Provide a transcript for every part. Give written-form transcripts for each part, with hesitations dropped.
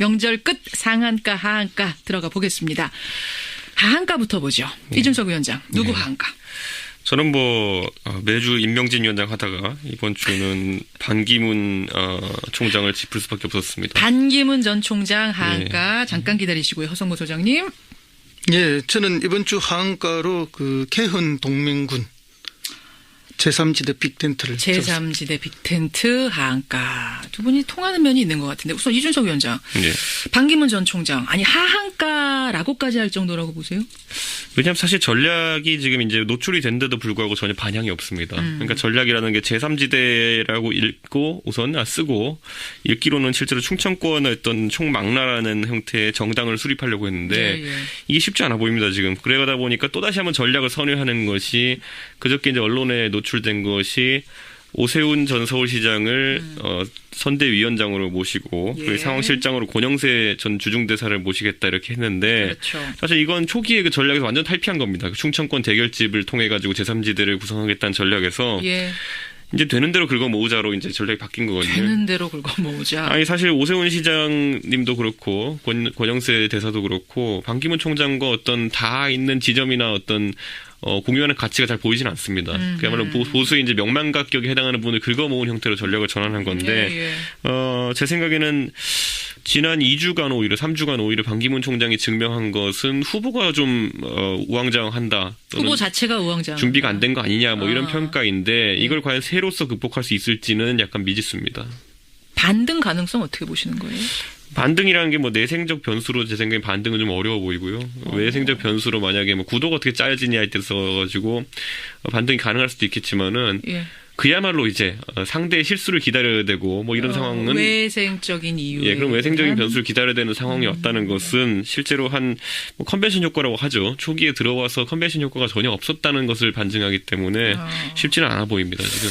명절 끝 상한가 하한가 들어가 보겠습니다. 하한가부터 보죠. 이준석 위원장. 누구 하한가? 저는 매주 임명진 위원장 하다가 이번 주는 반기문 총장을 짚을 수밖에 없었습니다. 반기문 전 총장 하한가 잠깐 기다리시고요. 허성모 소장님. 예, 저는 이번 주 하한가로 개헌 동맹군 제3지대 빅텐트를 제3지대 빅텐트 하한가. 두 분이 통하는 면이 있는 것 같은데 우선 이준석 위원장. 네. 반기문 전 총장. 아니 하한가라고까지 할 정도라고 보세요? 왜냐하면 사실 전략이 지금 이제 노출이 된데도 불구하고 전혀 반향이 없습니다. 그러니까 전략이라는 게 제3지대라고 읽고 우선 쓰고 읽기로는 실제로 충청권의 어떤 총망라라는 형태의 정당을 수립하려고 했는데 이게 쉽지 않아 보입니다 지금. 그러다 보니까 또다시 한번 전략을 선회하는 것이 그저께 이제 언론에 노출된 것이 오세훈 전 서울시장을 선대위원장으로 모시고 그리고 상황실장으로 권영세 전 주중대사를 모시겠다 이렇게 했는데 사실 이건 초기에 그 전략에서 완전 탈피한 겁니다. 충청권 대결집을 통해 가지고 제3지대를 구성하겠다는 전략에서 이제 되는 대로 긁어 모으자로 이제 전략이 바뀐 거거든요. 되는 대로 긁어 모으자. 아니 사실 오세훈 시장님도 그렇고 권영세 대사도 그렇고 반기문 총장과 어떤 다 있는 지점이나 어떤 공유하는 가치가 잘 보이진 않습니다. 그야말로 보수의 이제 명망각격에 해당하는 부분을 긁어모은 형태로 전략을 전환한 건데, 제 생각에는 지난 2주간 오히려 3주간 오히려 반기문 총장이 증명한 것은 후보가 좀 우왕좌왕한다. 후보 자체가 우왕좌왕. 준비가 안 된 거 아니냐 이런 평가인데 이걸 과연 새로서 극복할 수 있을지는 약간 미지수입니다. 반등 가능성 어떻게 보시는 거예요? 반등이라는 게 내생적 변수로 제 생각에 반등은 좀 어려워 보이고요. 외생적 변수로 만약에 구도가 어떻게 짜여지냐에 따라서 가지고 반등이 가능할 수도 있겠지만은 그야말로 이제 상대의 실수를 기다려야 되고 이런 상황은 외생적인 이유. 그럼 외생적인 변수를 기다려야 되는 상황이 왔다는 것은 실제로 한 컨벤션 효과라고 하죠. 초기에 들어와서 컨벤션 효과가 전혀 없었다는 것을 반증하기 때문에 쉽지는 않아 보입니다 지금.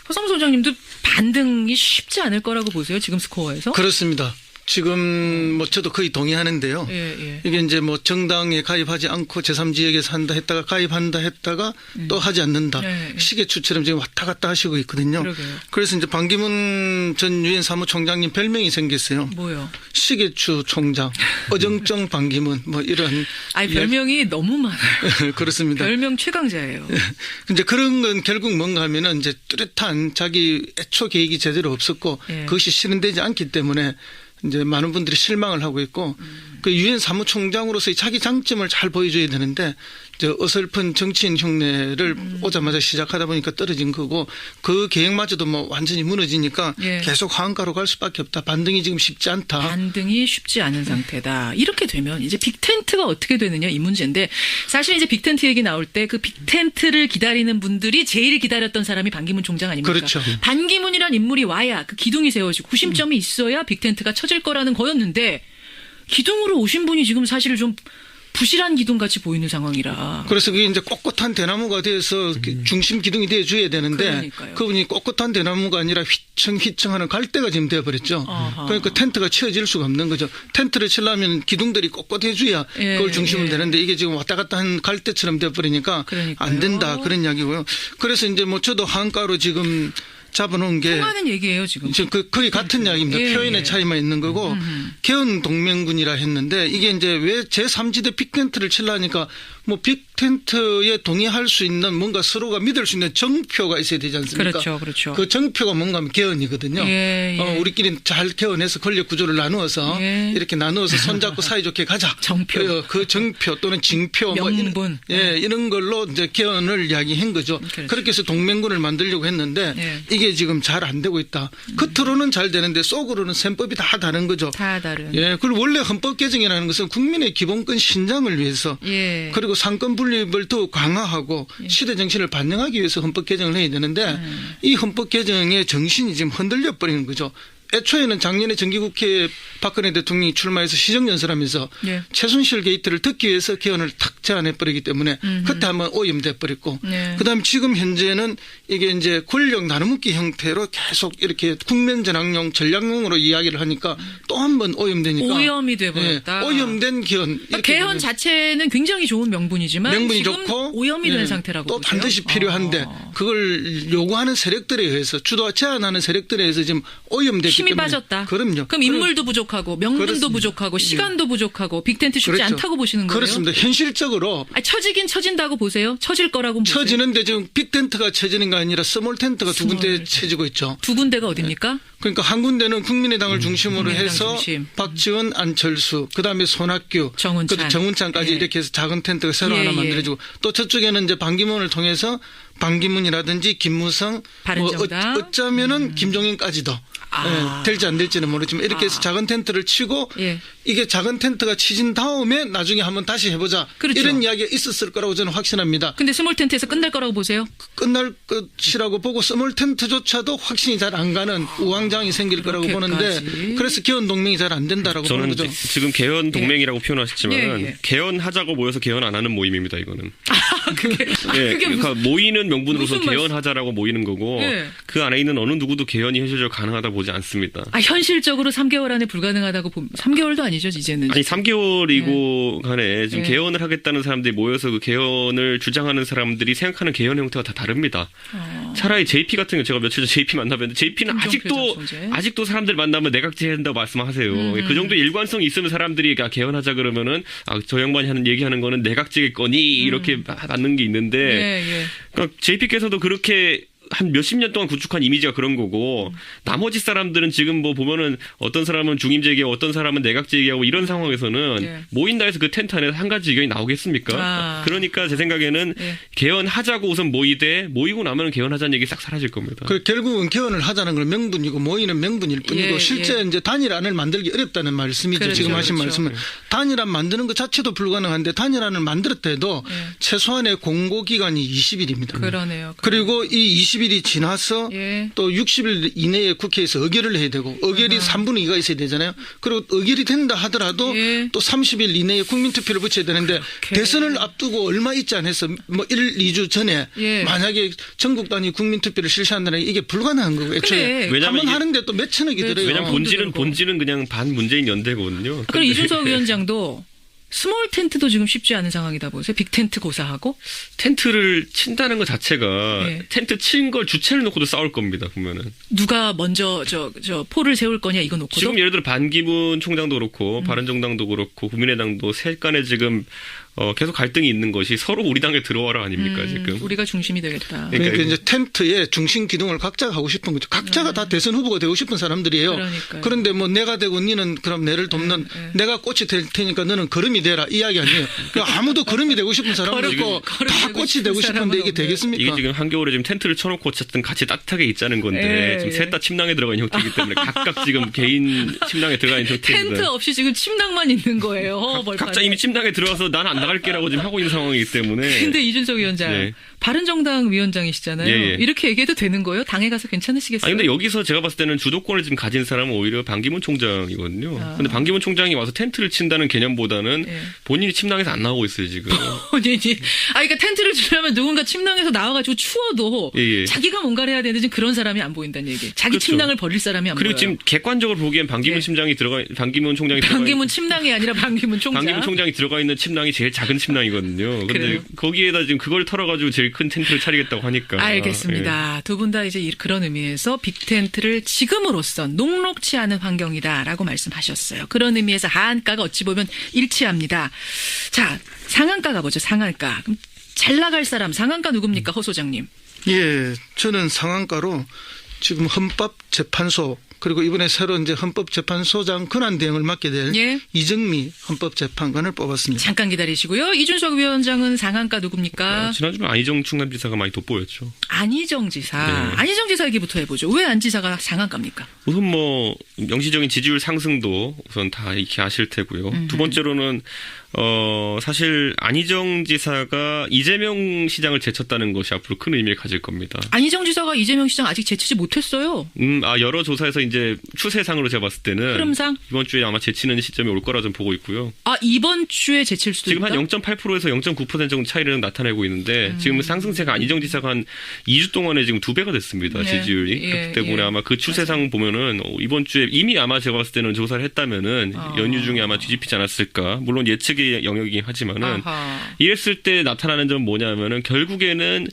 허성모 소장님도 반등이 쉽지 않을 거라고 보세요 지금 스코어에서? 그렇습니다. 지금 저도 거의 동의하는데요. 이게 이제 정당에 가입하지 않고 제3지역에서 한다 했다가 가입한다 했다가 또 하지 않는다. 시계추처럼 지금 왔다 갔다 하시고 있거든요. 그래서 이제 반기문 전 유엔 사무총장님 별명이 생겼어요. 뭐요? 시계추 총장, 어정쩡 반기문 이런. 아니 별명이 너무 많아요. 그렇습니다. 별명 최강자예요. 이제 그런 건 결국 뭔가 하면은 이제 뚜렷한 자기 애초 계획이 제대로 없었고 그것이 실현되지 않기 때문에 이제 많은 분들이 실망을 하고 있고 그 유엔 사무총장으로서의 자기 장점을 잘 보여줘야 되는데 이제 어설픈 정치인 흉내를 오자마자 시작하다 보니까 떨어진 거고 그 계획마저도 완전히 무너지니까 계속 하한가로 갈 수밖에 없다. 반등이 지금 쉽지 않다. 반등이 쉽지 않은 상태다. 이렇게 되면 이제 빅텐트가 어떻게 되느냐 이 문제인데 사실 이제 빅텐트 얘기 나올 때 그 빅텐트를 기다리는 분들이 제일 기다렸던 사람이 반기문 총장 아닙니까? 그렇죠. 반기문이란 인물이 와야 그 기둥이 세워지고 구심점이 있어야 빅텐트가 쳐질 거라는 거였는데 기둥으로 오신 분이 지금 사실 좀 부실한 기둥같이 보이는 상황이라. 그래서 그게 이제 꼿꼿한 대나무가 돼서 중심 기둥이 돼줘야 되는데 그분이 꼿꼿한 대나무가 아니라 휘청휘청하는 갈대가 지금 되어버렸죠. 그러니까 텐트가 치어질 수가 없는 거죠. 텐트를 치려면 기둥들이 꼿꼿해줘야 그걸 중심을 되는데 이게 지금 왔다 갔다 한 갈대처럼 되어버리니까 안 된다 그런 이야기고요. 그래서 이제 저도 한가로 지금 잡아놓은 게 통하는 얘기예요 지금. 거의 같은 이야기입니다. 표현의 차이만 있는 거고 개헌 동맹군이라 했는데 이게 이제 왜 제3지대 빅텐트를 치려니까 빅텐트에 동의할 수 있는 뭔가 서로가 믿을 수 있는 정표가 있어야 되지 않습니까? 그렇죠. 그 정표가 뭔가 하면 개헌이거든요. 우리끼리 잘 개헌해서 권력 구조를 나누어서 이렇게 나누어서 손잡고 사이좋게 가자. 정표. 그 정표 또는 징표 명분. 이런 걸로 이제 개헌을 이야기한 거죠. 그렇게 해서 동맹군을 만들려고 했는데 이게 지금 잘 안 되고 있다. 겉으로는 잘 되는데 속으로는 셈법이 다 다른 거죠. 다 다른. 그리고 원래 헌법 개정이라는 것은 국민의 기본권 신장을 위해서 그리고 상권 분립을 더욱 강화하고 시대 정신을 반영하기 위해서 헌법 개정을 해야 되는데 이 헌법 개정의 정신이 지금 흔들려 버리는 거죠. 애초에는 작년에 정기국회에 박근혜 대통령이 출마해서 시정연설하면서 최순실 게이트를 듣기 위해서 개헌을 탁 제안해버리기 때문에 그때 한번 오염돼버렸고 그다음에 지금 현재는 이게 이제 권력 나눠먹기 형태로 계속 이렇게 국면전환용 전략용으로 이야기를 하니까 또 한번 오염되니까 오염이 돼버렸다. 오염된 개헌. 개헌 자체는 굉장히 좋은 명분이지만 명분이 지금 좋고 오염이 된 상태라고 또 보세요? 반드시 필요한데 그걸 요구하는 세력들에 의해서 제안하는 세력들에 의해서 지금 오염됐기 힘이 빠졌다. 그럼요. 그럼 인물도 부족하고 명분도 그렇습니다. 부족하고 예. 시간도 부족하고 빅텐트 쉽지 그렇죠. 않다고 보시는 거예요? 그렇습니다. 현실적으로 처지긴 처진다고 보세요? 처질 거라고 보세요? 쳐지는데 지금 빅텐트가 쳐지는 게 아니라 스몰 텐트가 두 군데 쳐지고 있죠. 두 군데가 어딥니까? 그러니까 한 군데는 국민의당을 중심으로 국민의당 해서 중심. 박지원, 안철수, 그다음에 손학규, 정운찬까지 예. 이렇게 해서 작은 텐트가 새로 예, 하나 예. 만들어지고 또 저쪽에는 이제 반기문을 통해서 반기문이라든지 김무성, 바른정당. 어쩌면은 김종인까지도 예, 될지 안 될지는 모르지만 이렇게 해서 작은 텐트를 치고 예. 이게 작은 텐트가 치진 다음에 나중에 한번 다시 해보자. 그렇죠. 이런 이야기가 있었을 거라고 저는 확신합니다. 근데 스몰 텐트에서 끝날 거라고 보세요? 끝날 것이라고 보고 스몰 텐트조차도 확신이 잘 안 가는 우왕좌왕이 생길 거라고 그렇게까지. 보는데 그래서 개헌 동맹이 잘 안 된다라고 보는 저는 거죠. 지금 개헌 동맹이라고 표현하셨지만 예. 개헌하자고 모여서 개헌 안 하는 모임입니다. 이거는. 그게 예, 그게 그러니까 모이는 명분으로서 무슨 말씀- 개헌하자라고 모이는 거고 예. 그 안에 있는 어느 누구도 개헌이 현실적으로 가능하다 보지 않습니다. 현실적으로 3개월 안에 불가능하다고 보면 3개월도 아니죠, 이제는. 아니 3개월이고 간에 지금 예. 개헌을 하겠다는 사람들이 모여서 그 개헌을 주장하는 사람들이 생각하는 개헌 형태가 다 다릅니다. 차라리 JP 같은 경우 제가 며칠 전 JP 만나봤는데 JP는 아직도 사람들 만나면 내각제 한다고 말씀하세요. 그 정도 일관성이 있으면 사람들이 개헌하자 그러면은 저 양반이 하는 얘기하는 거는 내각제일 거니 이렇게 받는 게 있는데 예. 그러니까 JP께서도 그렇게 한 몇십 년 동안 구축한 이미지가 그런 거고 나머지 사람들은 지금 뭐 보면은 어떤 사람은 중임제 얘기하고 어떤 사람은 내각제 얘기하고 이런 상황에서는 예. 모인다 해서 그 텐트 안에서 한 가지 의견이 나오겠습니까? 그러니까 제 생각에는 예. 개헌하자고 우선 모이고 나면은 개헌하자는 얘기 싹 사라질 겁니다. 결국은 개헌을 하자는 건 명분이고 모이는 명분일 뿐이고 예, 실제 이제 단일안을 만들기 어렵다는 말씀이죠. 그렇죠, 지금 하신 그렇죠. 말씀은 단일안 만드는 것 자체도 불가능한데 단일안을 만들었다 해도 최소한의 공고기간이 20일입니다. 그러네요. 그리고 이 20일이 지나서 예. 또 60일 이내에 국회에서 의결을 해야 되고 의결이 3분의 2가 있어야 되잖아요. 그리고 의결이 된다 하더라도 예. 또 30일 이내에 국민투표를 붙여야 되는데 대선을 앞두고 얼마 있지 않아서 뭐 1, 2주 전에 예. 만약에 전국 단위 국민투표를 실시한다는 게 이게 불가능한 거고 애초에 그래. 한번 하는데 또 몇천억이 들어요. 왜냐면 본질은 그냥 반 문재인 연대거든요. 그럼 이준석 위원장도 스몰 텐트도 지금 쉽지 않은 상황이다 보세요. 빅 텐트 고사하고. 텐트를 친다는 것 자체가 예. 텐트 친 걸 주체를 놓고도 싸울 겁니다. 보면은. 누가 먼저 저 포를 세울 거냐 이거 놓고도. 지금 예를 들어 반기문 총장도 그렇고 바른정당도 그렇고 국민의당도 셋 간에 지금 계속 갈등이 있는 것이 서로 우리 당에 들어와라 아닙니까 지금. 우리가 중심이 되겠다. 그러니까 이제 텐트의 중심 기둥을 각자가 하고 싶은 거죠. 각자가 다 대선 후보가 되고 싶은 사람들이에요. 그러니까요. 그런데 뭐 내가 되고 니는 그럼 내를 돕는 내가 꽃이 될 테니까 너는 거름이 되라 이 이야기 아니에요. 그러니까 아무도 거름이 되고 싶은 사람도 있고 다 꽃이 되고 싶은데 이게 되겠습니까? 이게 지금 한겨울에 지금 텐트를 쳐놓고 어쨌든 같이 따뜻하게 있자는 건데 지금 셋 다 침낭에 들어가 있는 형태이기 때문에 각각 지금 개인 침낭에 들어가 있는 형태입니다. 텐트 없이 지금 침낭만 있는 거예요. 각자 이미 침낭에 들어가서 난 안 나갈게라고 지금 하고 있는 상황이기 때문에. 근데 이준석 위원장 네. 바른정당 위원장이시잖아요. 예. 이렇게 얘기해도 되는 거예요? 당에 가서 괜찮으시겠어요? 아니 근데 여기서 제가 봤을 때는 주도권을 지금 가진 사람은 오히려 반기문 총장이거든요. 근데 반기문 총장이 와서 텐트를 친다는 개념보다는 본인이 침낭에서 안 나오고 있어요 지금. 본인이. 그러니까 텐트를 치려면 누군가 침낭에서 나와가지고 추워도 예. 자기가 뭔가를 해야 되는데 지금 그런 사람이 안 보인다는 얘기. 자기 그렇죠. 침낭을 버릴 사람이 안 그리고 보여요. 지금 객관적으로 보기엔 반기문 총장이 반기문 침낭이 아니라 반기문 총장. 반기문 총장이 들어가 있는 침낭이 제일 작은 침낭이거든요. 근데 그래요? 거기에다 지금 그걸 털어가지고 제일 큰 텐트를 차리겠다고 하니까. 알겠습니다. 두 분 다 이제 그런 의미에서 빅텐트를 지금으로선 녹록치 않은 환경이다라고 말씀하셨어요. 그런 의미에서 하한가가 어찌 보면 일치합니다. 자, 상한가 가보죠. 상한가. 그럼 잘 나갈 사람 상한가 누굽니까? 허 소장님. 예, 저는 상한가로 지금 헌법재판소 그리고 이번에 새로 이제 헌법재판소장 권한대행을 맡게 될 예. 이정미 헌법재판관을 뽑았습니다. 잠깐 기다리시고요. 이준석 위원장은 상한가 누굽니까? 지난주에 안희정 충남지사가 많이 돋보였죠. 안희정 지사. 네. 안희정 지사 얘기부터 해보죠. 왜 안 지사가 상한가입니까? 우선 뭐 명시적인 지지율 상승도 우선 다 익히 아실 테고요. 두 번째로는 사실 안희정 지사가 이재명 시장을 제쳤다는 것이 앞으로 큰 의미를 가질 겁니다. 안희정 지사가 이재명 시장 아직 제치지 못했어요. 여러 조사에서 이제 추세상으로 제가 봤을 때는 흐름상? 이번 주에 아마 제치는 시점이 올 거라 좀 보고 있고요. 이번 주에 제칠 수도 지금 있다? 한 0.8%에서 0.9% 정도 차이를 나타내고 있는데 지금 상승세가 안희정 지사가 한 2주 동안에 지금 2배가 됐습니다. 네. 지지율이. 그렇기 때문에 아마 그 추세상 보면은 이번 주에 이미 아마 제가 봤을 때는 조사를 했다면은 연휴 중에 아마 뒤집히지 않았을까. 물론 예측의 영역이긴 하지만은 아하. 이랬을 때 나타나는 점은 뭐냐면은 결국에는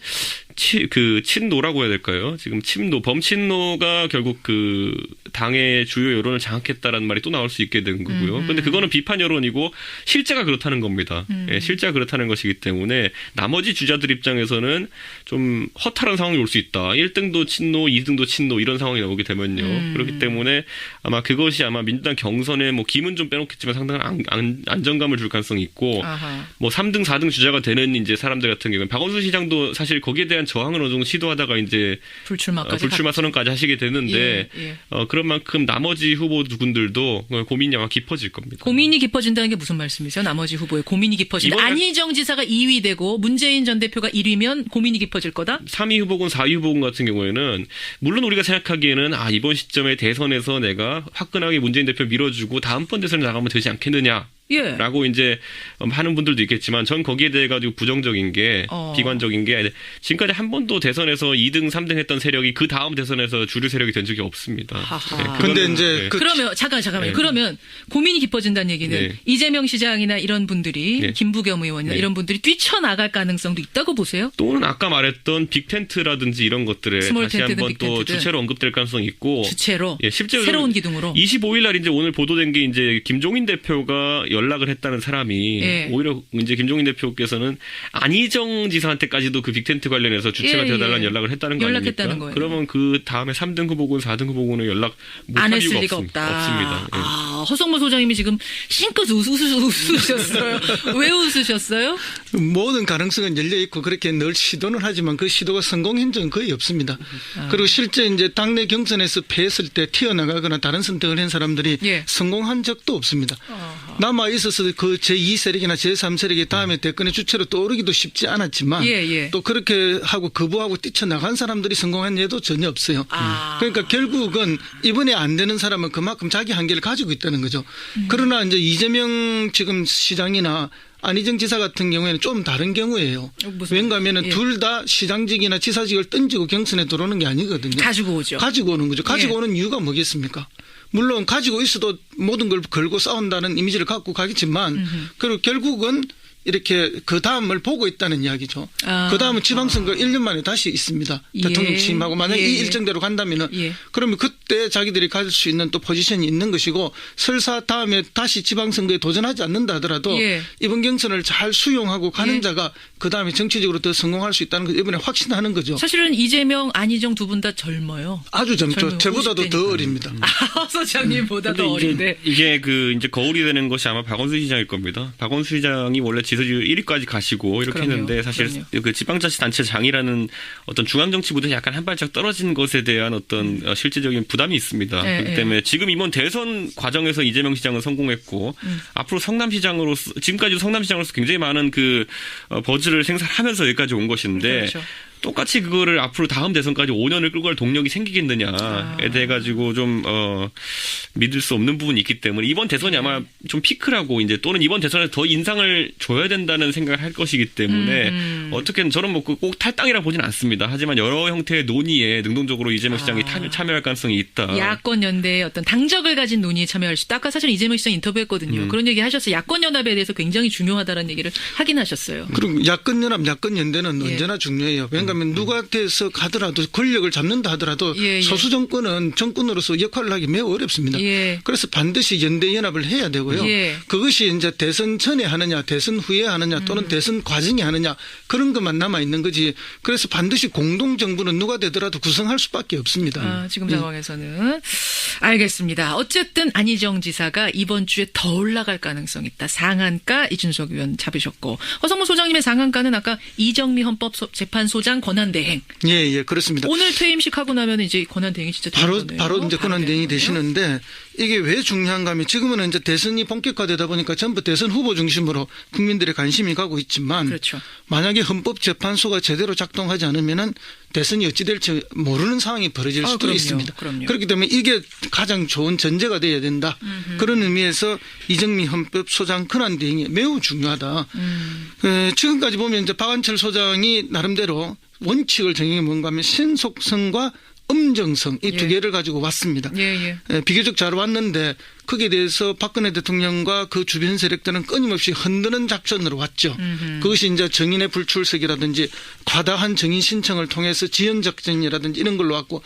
친노라고 해야 될까요? 지금 범친노가 결국 그 당의 주요 여론을 장악했다라는 말이 또 나올 수 있게 된 거고요. 근데 그거는 비판 여론이고 실제가 그렇다는 겁니다. 예, 실제가 그렇다는 것이기 때문에 나머지 주자들 입장에서는 좀 허탈한 상황이 올 수 있다. 1등도 친노, 2등도 친노 이런 상황이 나오게 되면요. 그렇기 때문에 아마 그것이 아마 민주당 경선에 뭐 김은 좀 빼놓겠지만 상당한 안정감을 줄 가능성이 있고 뭐 3등, 4등 주자가 되는 이제 사람들 같은 경우는 박원순 시장도 사실 거기에 대한 저항을 어느 정도 시도하다가 이제 불출마 선언까지 하시게 되는데 그런 만큼 나머지 후보분들도 고민이 아마 깊어질 겁니다. 고민이 깊어진다는 게 무슨 말씀이세요? 나머지 후보의 고민이 깊어진다. 안희정 지사가 2위 되고 문재인 전 대표가 1위면 고민이 깊어질 거다? 3위 후보군, 4위 후보군 같은 경우에는 물론 우리가 생각하기에는 이번 시점에 대선에서 내가 화끈하게 문재인 대표 밀어주고 다음번 대선에 나가면 되지 않겠느냐. 예. 라고 이제 하는 분들도 있겠지만 전 거기에 대해 가지고 부정적인 게 비관적인 게 지금까지 한 번도 대선에서 2등, 3등 했던 세력이 그 다음 대선에서 주류 세력이 된 적이 없습니다. 근데 이제 그러면 잠깐만요. 그러면 고민이 깊어진다는 얘기는 이재명 시장이나 이런 분들이 김부겸 의원이나 이런 분들이 뛰쳐나갈 가능성도 있다고 보세요? 또는 아까 말했던 빅텐트라든지 이런 것들에 다시 한번 또 주체로 언급될 가능성이 있고 주체로 실제로 새로운 기둥으로 25일 날 이제 오늘 보도된 게 이제 김종인 대표가 연락을 했다는 사람이 오히려 이제 김종인 대표께서는 안희정 지사한테까지도 그 빅텐트 관련해서 주체가 되어달라는 연락을 했다는 거 아닙니까? 거예요. 그러면 그 다음에 3등 후보군, 4등 후보군은 연락 안 못할 했을 이유가 리가 없다. 없습니다. 허성모 소장님이 지금 싱긋 웃으셨어요. 왜 웃으셨어요? 모든 가능성은 열려 있고 그렇게 늘 시도는 하지만 그 시도가 성공한 적은 거의 없습니다. 그리고 실제 이제 당내 경선에서 패했을 때 튀어나가거나 다른 선택을 한 사람들이 성공한 적도 없습니다. 남아 있어서 그 제2 세력이나 제3 세력이 다음에 대권의 주체로 떠오르기도 쉽지 않았지만 또 그렇게 하고 거부하고 뛰쳐나간 사람들이 성공한 예도 전혀 없어요. 그러니까 결국은 이번에 안 되는 사람은 그만큼 자기 한계를 가지고 있다는 거죠. 그러나 이제 이재명 지금 시장이나 안희정 지사 같은 경우에는 좀 다른 경우예요. 왜냐하면 둘 다 시장직이나 지사직을 던지고 경선에 들어오는 게 아니거든요. 가지고 오죠. 가지고 오는 거죠. 가지고 오는 이유가 뭐겠습니까? 물론 가지고 있어도 모든 걸 걸고 싸운다는 이미지를 갖고 가겠지만 그리고 결국은 이렇게 그 다음을 보고 있다는 이야기죠. 그 다음은 지방선거 1년 만에 다시 있습니다. 대통령 취임하고 만약 이 일정대로 간다면은 그러면 그때 자기들이 가질 수 있는 또 포지션이 있는 것이고 설사 다음에 다시 지방선거에 도전하지 않는다 하더라도 이번 경선을 잘 수용하고 가는 자가 그 다음에 정치적으로 더 성공할 수 있다는 걸 이번에 확신하는 거죠. 사실은 이재명, 안희정 두 분 다 젊어요. 아주 젊죠. 저보다도 더 어립니다. 소장님보다 더 어린데. 이게 이제 거울이 되는 것이 아마 박원순 시장일 겁니다. 박원순 시장이 원래 지지율 1위까지 가시고 이렇게 했는데 사실 그 지방자치단체장이라는 어떤 중앙정치보다 약간 한 발짝 떨어진 것에 대한 어떤 실질적인 부담이 있습니다. 그렇기 때문에 지금 이번 대선 과정에서 이재명 시장은 성공했고 앞으로 성남시장으로서 지금까지 성남시장으로서 굉장히 많은 그 버즈를 생산하면서 여기까지 온 것인데 똑같이 그거를 앞으로 다음 대선까지 5년을 끌고 갈 동력이 생기겠느냐에 대해 가지고 좀 믿을 수 없는 부분이 있기 때문에 이번 대선이 아마 좀 피크라고 이제 또는 이번 대선에 더 인상을 줘야 된다는 생각을 할 것이기 때문에 어떻게든 저는 뭐 꼭 탈당이라 보진 않습니다. 하지만 여러 형태의 논의에 능동적으로 이재명 시장이 참여할 가능성이 있다. 야권 연대의 어떤 당적을 가진 논의에 참여할 수 있다. 아까 사실 이재명 시장 인터뷰했거든요. 그런 얘기 하셨어요. 야권 연합에 대해서 굉장히 중요하다는 얘기를 하긴 하셨어요. 그리고 야권 연합, 야권 연대는 언제나 중요해요. 왜냐하면 누가 돼서 가더라도 권력을 잡는다 하더라도 소수 정권은 정권으로서 역할을 하기 매우 어렵습니다. 그래서 반드시 연대 연합을 해야 되고요. 그것이 이제 대선 전에 하느냐, 대선 후에 하느냐, 또는 대선 과정에 하느냐 그런 것만 남아 있는 거지. 그래서 반드시 공동 정부는 누가 되더라도 구성할 수밖에 없습니다. 지금 상황에서는 알겠습니다. 어쨌든 안희정 지사가 이번 주에 더 올라갈 가능성이 있다. 상한가 이준석 의원 잡으셨고 허성모 소장님의 상한가는 아까 이정미 헌법재판소장 권한대행. 예, 그렇습니다. 오늘 퇴임식 하고 나면 이제 권한대행이 진짜 바로 이제 권한대행이 되시는데 이게 왜 중요한가 하면 지금은 이제 대선이 본격화되다 보니까 전부 대선 후보 중심으로 국민들의 관심이 가고 있지만 만약에 헌법재판소가 제대로 작동하지 않으면은 대선이 어찌 될지 모르는 상황이 벌어질 수도 있습니다. 그렇기 때문에 이게 가장 좋은 전제가 돼야 된다. 그런 의미에서 이정미 헌법소장 권한대행이 매우 중요하다. 지금까지 보면 이제 박한철 소장이 나름대로 원칙을 정해 뭔가 하면 신속성과 엄정성 이 두 예. 개를 가지고 왔습니다. 예. 비교적 잘 왔는데 거기에 대해서 박근혜 대통령과 그 주변 세력들은 끊임없이 흔드는 작전으로 왔죠. 그것이 이제 정인의 불출석이라든지 과다한 정인 신청을 통해서 지연 작전이라든지 이런 걸로 왔고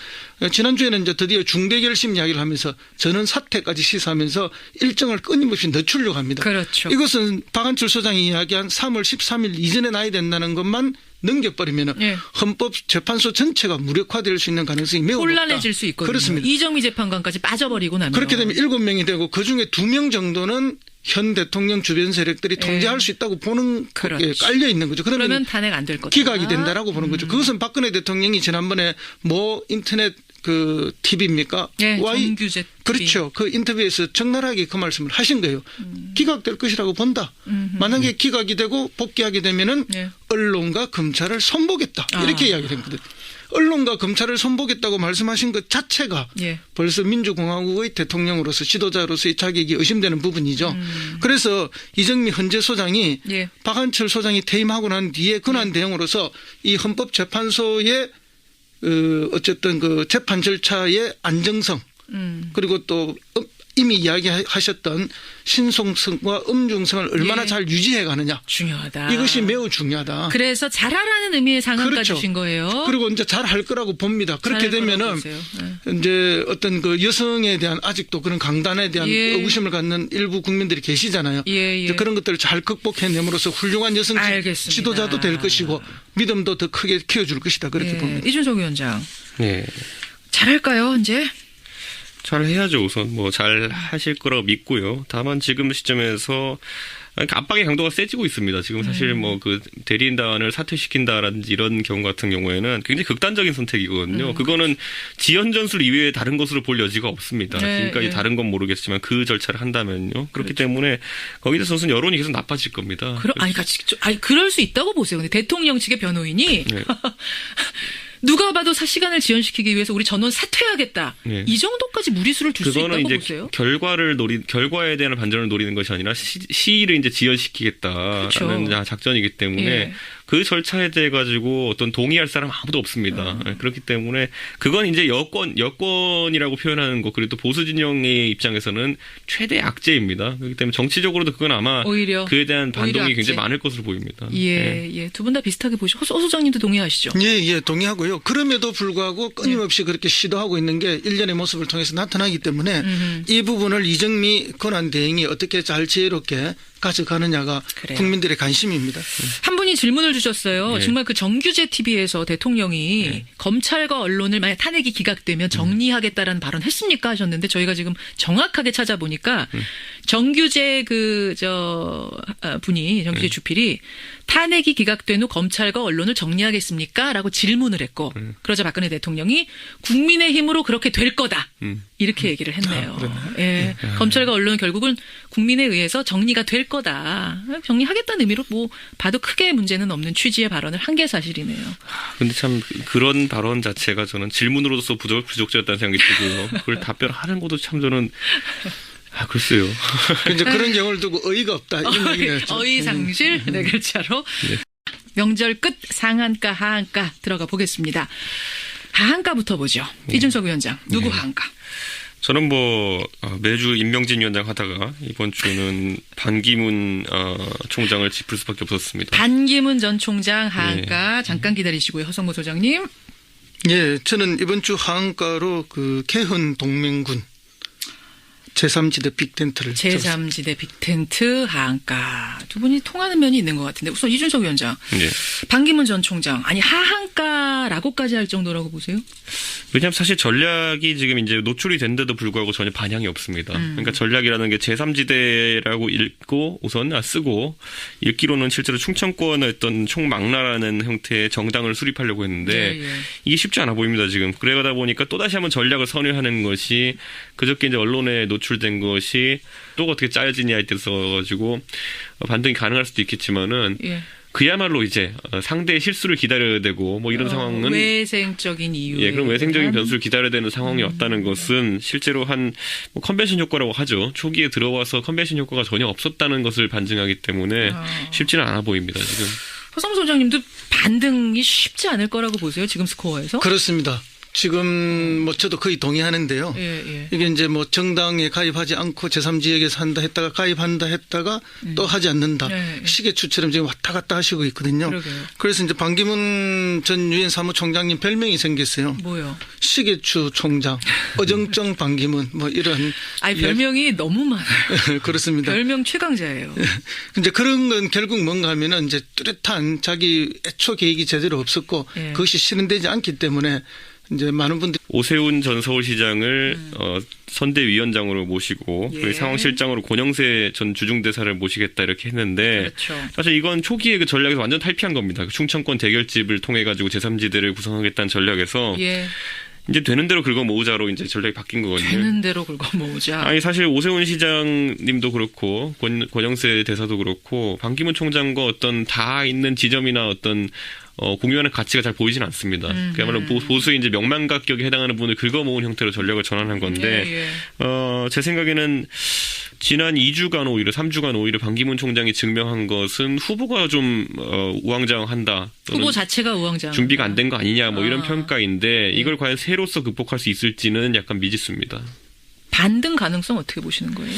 지난주에는 이제 드디어 중대 결심 이야기를 하면서 전원 사퇴까지 시사하면서 일정을 끊임없이 늦추려고 합니다. 그렇죠. 이것은 박한철 소장이 이야기한 3월 13일 이전에 나야 된다는 것만 넘겨버리면 예. 헌법재판소 전체가 무력화될 수 있는 가능성이 매우 높다. 혼란해질 수 있거든요. 그렇습니다. 이정미 재판관까지 빠져버리고 나면. 그렇게 되면 7명이 되고 그중에 2명 정도는 현 대통령 주변 세력들이 통제할 수 있다고 보는 그렇죠. 깔려 있는 거죠. 그러면 탄핵 안 될 거다. 기각이 된다라고 보는 거죠. 그것은 박근혜 대통령이 지난번에 모 인터넷 그 TV입니까? 예, 정규제 TV. 그렇죠. 그 인터뷰에서 적나라하게 그 말씀을 하신 거예요. 기각될 것이라고 본다. 만약에 기각이 되고 복귀하게 되면은 예. 언론과 검찰을 손보겠다. 이렇게 이야기를 했거든. 언론과 검찰을 손보겠다고 말씀하신 것 자체가 예. 벌써 민주공화국의 대통령으로서 지도자로서의 자격이 의심되는 부분이죠. 그래서 이정미 헌재 소장이 예. 박한철 소장이 퇴임하고 난 뒤에 권한 대응으로서 이 헌법재판소의 어쨌든 그 재판 절차의 안정성 그리고 또 이미 이야기하셨던 신속성과 엄중성을 얼마나 예. 잘 유지해 가느냐. 중요하다. 이것이 매우 중요하다. 그래서 잘하라는 의미의 상한가 그렇죠. 주신 거예요. 그리고 이제 잘 할 거라고 봅니다. 그렇게 잘 되면은 거라고 보세요. 네. 이제 어떤 그 여성에 대한 아직도 그런 강단에 대한 예. 의구심을 갖는 일부 국민들이 계시잖아요. 예. 이제 그런 것들을 잘 극복해내므로써 훌륭한 여성 알겠습니다. 지도자도 될 것이고 믿음도 더 크게 키워줄 것이다. 그렇게 예. 봅니다. 이준석 위원장. 네. 잘할까요, 이제? 잘 해야죠. 우선 뭐 잘 하실 거라고 믿고요. 다만 지금 시점에서 압박의 강도가 세지고 있습니다. 지금 사실 뭐 그 대리인단을 사퇴시킨다라든지 이런 경우 같은 경우에는 굉장히 극단적인 선택이거든요. 그거는 지연 전술 이외에 다른 것으로 볼 여지가 없습니다. 네, 지금까지 네. 다른 건 모르겠지만 그 절차를 한다면요. 그렇기 때문에 거기에 대해서는 여론이 계속 나빠질 겁니다. 그럴 수 있다고 보세요. 근데 대통령 측의 변호인이 네. 누가 봐도 시간을 지연시키기 위해서 우리 전원 사퇴하겠다. 네. 이 정도까지 무리수를 둘 수 있다고 그거는 이제 보세요? 결과에 대한 반전을 노리는 것이 아니라 시일을 이제 지연시키겠다라는 그렇죠. 작전이기 때문에 예. 그 절차에 대해 가지고 어떤 동의할 사람 아무도 없습니다. 그렇기 때문에 그건 이제 여권이라고 표현하는 거 그리고 또 보수 진영의 입장에서는 최대 악재입니다. 그렇기 때문에 정치적으로도 그건 아마 오히려 그에 대한 반동이 악재. 굉장히 많을 것으로 보입니다. 예. 두 분 다 비슷하게 보시고 호 소장님도 동의하시죠? 예, 동의하고요. 그럼에도 불구하고 끊임없이 그렇게 시도하고 있는 게 일련의 모습을 통해서 나타나기 때문에 이 부분을 이정미 권한 대행이 어떻게 잘 지혜롭게 가져가느냐가 그래요. 국민들의 관심입니다. 한 분이 질문을 주셨어요. 네. 정말 그 정규제 TV에서 대통령이 검찰과 언론을 만약 탄핵이 기각되면 정리하겠다라는 발언 했습니까 하셨는데 저희가 지금 정확하게 찾아보니까 정규제 분이 정규제 주필이 탄핵이 기각된 후 검찰과 언론을 정리하겠습니까? 라고 질문을 했고 그러자 박근혜 대통령이 국민의힘으로 그렇게 될 거다. 이렇게 얘기를 했네요. 예. 검찰과 언론은 결국은 국민에 의해서 정리가 될 거다. 정리하겠다는 의미로 뭐 봐도 크게 문제는 없는 취지의 발언을 한 게 사실이네요. 근데 참 그런 발언 자체가 저는 질문으로서 부족자였다는 생각이 들고요. 그걸 답변하는 것도 참 저는 글쎄요. 이제 그런 경우를 두고 어이가 없다. 이런 얘기죠. 어이상실 네 글자로. 명절 끝 상한가 하한가 들어가 보겠습니다. 하한가부터 보죠. 이준석 위원장. 누구 하한가? 저는 매주 임명진 위원장 하다가 이번 주는 반기문 총장을 짚을 수밖에 없었습니다. 반기문 전 총장 하한가 잠깐 기다리시고요. 허성모 소장님. 예, 저는 이번 주 하한가로 그 개헌 동맹군 제3지대 빅텐트를 제3지대 빅텐트 하한가. 두 분이 통하는 면이 있는 것 같은데 우선 이준석 위원장. 네. 반기문 전 총장. 아니 하한가라고까지 할 정도라고 보세요? 왜냐하면 사실 전략이 지금 이제 노출이 된데도 불구하고 전혀 반향이 없습니다. 그러니까 전략이라는 게 제3지대라고 읽고 우선 쓰고 읽기로는 실제로 충청권의 어떤 총망라라는 형태의 정당을 수립하려고 했는데 이게 쉽지 않아 보입니다 지금. 그러다 보니까 또 다시 한번 전략을 선회하는 것이 그저께 이제 언론에 노출된 것이 또 어떻게 짜여지냐에 대해서 가지고 반등이 가능할 수도 있겠지만은. 그야말로 이제 상대의 실수를 기다려야 되고 뭐 이런 상황은 외생적인 이유. 그런 외생적인 변수를 기다려야 되는 상황이었다는 것은 실제로 한 컨벤션 효과라고 하죠. 초기에 들어와서 컨벤션 효과가 전혀 없었다는 것을 반증하기 때문에 쉽지는 않아 보입니다 지금. 허성모 소장님도 반등이 쉽지 않을 거라고 보세요 지금 스코어에서? 그렇습니다. 지금 뭐 저도 거의 동의하는데요. 예. 이게 이제 뭐 정당에 가입하지 않고 제3지역에서 한다 했다가 가입한다 했다가 또 하지 않는다. 시계추처럼 지금 왔다 갔다 하시고 있거든요. 그러게요. 그래서 이제 반기문 전 유엔 사무총장님 별명이 생겼어요. 뭐요? 시계추 총장, 어정쩡 반기문 뭐 이런. 별명이 너무 많아요. 그렇습니다. 별명 최강자예요. 이제 그런 건 결국 뭔가 하면은 이제 뚜렷한 자기 애초 계획이 제대로 없었고 그것이 실현되지 않기 때문에 이제 많은 분들이 오세훈 전 서울시장을 선대위원장으로 모시고 그리고 상황실장으로 권영세 전 주중대사를 모시겠다 이렇게 했는데 그렇죠. 사실 이건 초기에 그 전략에서 완전 탈피한 겁니다. 충청권 대결집을 통해 가지고 제3지대를 구성하겠다는 전략에서 이제 되는 대로 긁어 모으자로 이제 전략이 바뀐 거거든요. 되는 대로 긁어 모으자. 아니 사실 오세훈 시장님도 그렇고 권영세 대사도 그렇고 반기문 총장과 어떤 다 있는 지점이나 어떤 공유하는 가치가 잘 보이진 않습니다. 그야말로 보수의 이제 명망각격에 해당하는 분을 긁어 모은 형태로 전략을 전환한 건데 제 생각에는 지난 2주간 오히려 3주간 오히려 반기문 총장이 증명한 것은 후보가 좀 우왕좌왕한다. 후보 자체가 우왕좌왕. 준비가 안 된 거 아니냐 뭐 이런 평가인데 이걸 과연 새로서 극복할 수 있을지는 약간 미지수입니다. 반등 가능성 어떻게 보시는 거예요?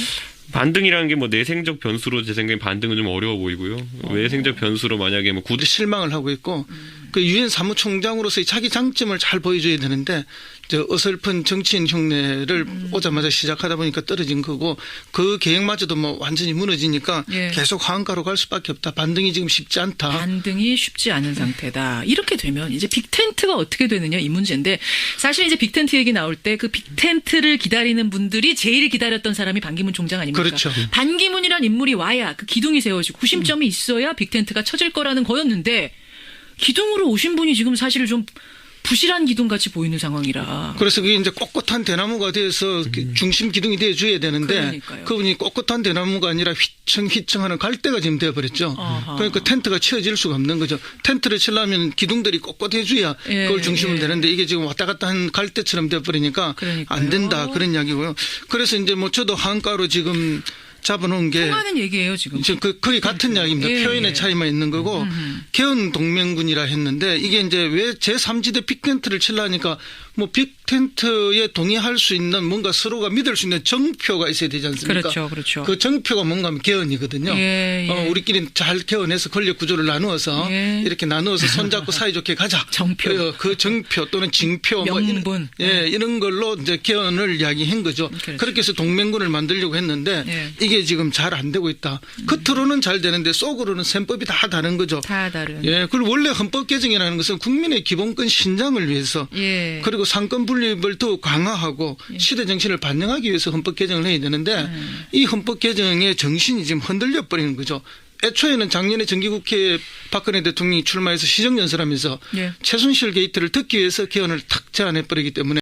반등이라는 게 뭐 내생적 변수로 제 생각에 반등은 좀 어려워 보이고요. 외생적 변수로 만약에 뭐 실망을 하고 있고 그 유엔 사무총장으로서의 자기 장점을 잘 보여줘야 되는데 저 어설픈 정치인 흉내를 오자마자 시작하다 보니까 떨어진 거고 그 계획마저도 뭐 완전히 무너지니까 계속 하한가로 갈 수밖에 없다. 반등이 지금 쉽지 않다. 반등이 쉽지 않은 상태다. 이렇게 되면 이제 빅텐트가 어떻게 되느냐 이 문제인데 사실 이제 빅텐트 얘기 나올 때 그 빅텐트를 기다리는 분들이 제일 기다렸던 사람이 반기문 총장 아닙니까? 그렇죠. 반기문이란 인물이 와야 그 기둥이 세워지고 구심점이 있어야 빅텐트가 쳐질 거라는 거였는데 기둥으로 오신 분이 지금 사실 좀 부실한 기둥같이 보이는 상황이라. 그래서 그게 이제 꼿꼿한 대나무가 돼서 중심 기둥이 돼 줘야 되는데 그러니까요. 그분이 꼿꼿한 대나무가 아니라 휘청휘청하는 갈대가 지금 돼버렸죠. 그러니까 텐트가 치어질 수가 없는 거죠. 텐트를 치려면 기둥들이 꼿꼿해 줘야 그걸 중심을 되는데 이게 지금 왔다 갔다 한 갈대처럼 돼버리니까 안 된다 그런 이야기고요. 그래서 이제 뭐 저도 한가로 지금 잡아놓은 게 통하는 얘기예요 지금. 거의 같은 이야기입니다. 표현의 차이만 있는 거고 개헌 동맹군이라 했는데 이게 이제 왜 제3지대 빅텐트를 치려니까 뭐 빅텐트에 동의할 수 있는 뭔가 서로가 믿을 수 있는 정표가 있어야 되지 않습니까? 그렇죠. 그 정표가 뭔가 하면 개헌이거든요. 우리끼리 잘 개헌해서 권력 구조를 나누어서 이렇게 나누어서 손잡고 사이좋게 가자. 정표. 그 정표 또는 징표 명분. 뭐 이런 걸로 이제 개헌을 이야기한 거죠. 그렇게 해서 동맹군을 만들려고 했는데 이게 지금 잘 안 되고 있다. 겉으로는 잘 되는데 속으로는 셈법이 다 다른 거죠. 다 다른. 그리고 원래 헌법 개정이라는 것은 국민의 기본권 신장을 위해서 그리고 상권 분립을 더 강화하고 시대 정신을 반영하기 위해서 헌법 개정을 해야 되는데 이 헌법 개정의 정신이 지금 흔들려 버리는 거죠. 애초에는 작년에 정기국회에 박근혜 대통령이 출마해서 시정연설하면서 최순실 게이트를 듣기 위해서 개헌을 탁 제안해버리기 때문에